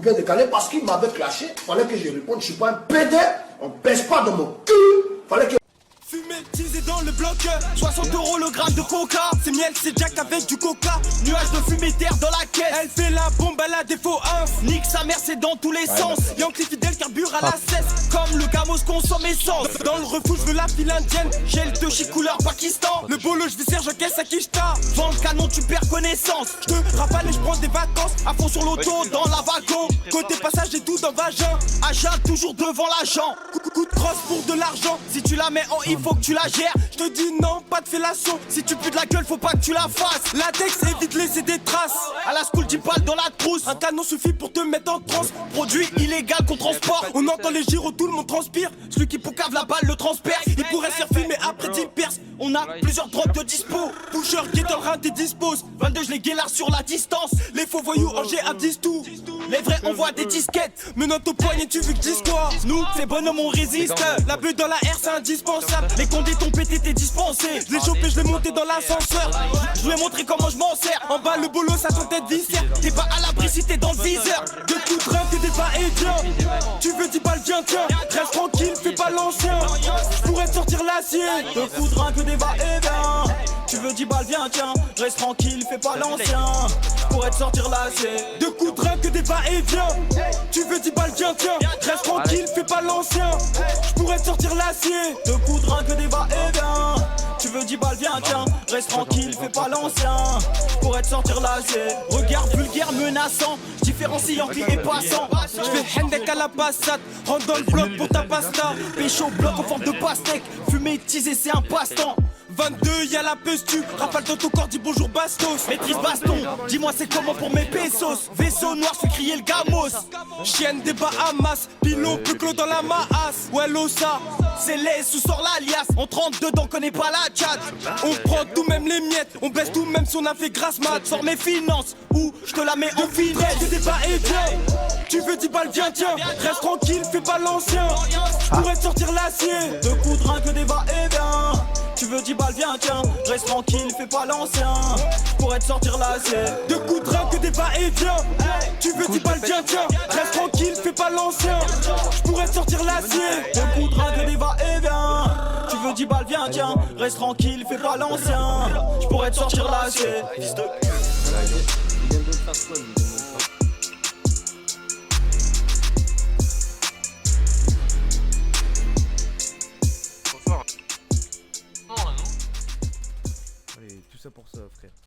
Bien décalé parce qu'il m'avait clashé. Fallait que je réponde. Je suis pas un PD. On pèse pas dans mon cul. Fallait que. Fumé, teasé dans le bloc, 60 € le gramme de coca. C'est miel, c'est Jack avec du coca. Nuage de fumée d'air dans la caisse. Elle fait la bombe, elle a des faux inf. Nique sa mère, c'est dans tous les sens. Yankee fidèle, carbure à la cesse. Comme le gamos consomme essence. Dans le refuge, je veux la file indienne. Gel de chez couleur Pakistan. Le bolo, je viscère, je caisse à Kishta. Vends le canon, tu perds connaissance. Je te rafale et je prends des vacances. À fond sur l'auto, dans la wagon. Côté passage, j'ai tout dans vagin. Agent, toujours devant l'agent. Coup de crosse pour de l'argent. Si tu la mets en il faut que tu la gères. Je te dis non, pas de fellation. Si tu pues de la gueule, faut pas que tu la fasses. Latex évite laisser des traces. À la school, 10 balles dans la trousse. Un canon suffit pour te mettre en transe. Produit illégal qu'on transporte. On entend les gyros, tout le monde transpire. Celui qui poucave la balle le transperce. Il pourrait se faire filmer après 10 perces. On a plusieurs drogues de dispo. Pusher qui est dans le rein t'es dispose. 22 je les guélard sur la distance. Les faux voyous en GA disent tout. Les vrais envoient des disquettes. Menottes au poignet tu veux que dis quoi? Nous c'est bonhomme on résiste. La bulle dans la R c'est indispensable. Les condés t'ont pété t'es dispensé. Je l'ai chopé je l'ai monté dans l'ascenseur. Je lui ai montré comment je m'en sers. En bas le boulot ça son tête viscère. T'es pas à l'abri si t'es dans le viseur. De coups de rein que des va-et-vient. Tu veux 10 balles viens tiens. Reste tranquille fais pas l'ancien. Je pourrais te sortir l'acier. De coups de rein que des va-et-vient. Tu veux 10 balles viens tiens. Reste tranquille fais pas l'ancien. Je pourrais te sortir l'acier. De coups de rein que des va-et-vient. Tu veux 10 balles viens tiens. Reste tranquille fais pas l'ancien. Je pourrais te sortir l'acier. De coups de rein que des va-et-vient. Tu veux 10 balles viens tiens. Reste tranquille fais pas l'ancien. Je pourrais te sortir l'acier. Regard vulgaire menaçant. Différencie en et passant. Je fais hendek à la passade. Rentre dans le bloc pour ta pasta. Pécho bloc en forme de pastèque. Fumer teaser c'est un passe-temps. 22, y'a la pestu. Rafale dans ton corps, dis bonjour Bastos. Maîtrise baston, dis-moi c'est comment pour mes pesos. Vaisseau noir, fais crier le gamos. Chienne des Bahamas, pilot plus clos dans la maasse. Ouais l'ossa, c'est les sous sort l'alias. On trempe dedans, connaît pas la chat. On prend tout même les miettes. On baisse tout même si on a fait grasse mat. Sors mes finances, ou je te la mets en finesse. Tu pas et viens. Tu veux 10 balles, viens tiens. Reste tranquille, fais pas l'ancien. Je pourrais te sortir l'acier. De coups de rein que des va-et-vient. Tu veux 10 balles, viens tiens. Reste tranquille, fais pas l'ancien. Pour être sortir l'acier. De coups de rein que des va-et-vient. Tu veux 10 balles, viens tiens. Reste tranquille, fais pas l'ancien. Je pourrais te sortir l'acier. De coups de rein que des va-et-vient. Tu veux 10 balles, viens tiens. Reste tranquille, fais pas l'ancien. Je pourrais te sortir l'acier. Allez, tout ça pour ça, frère.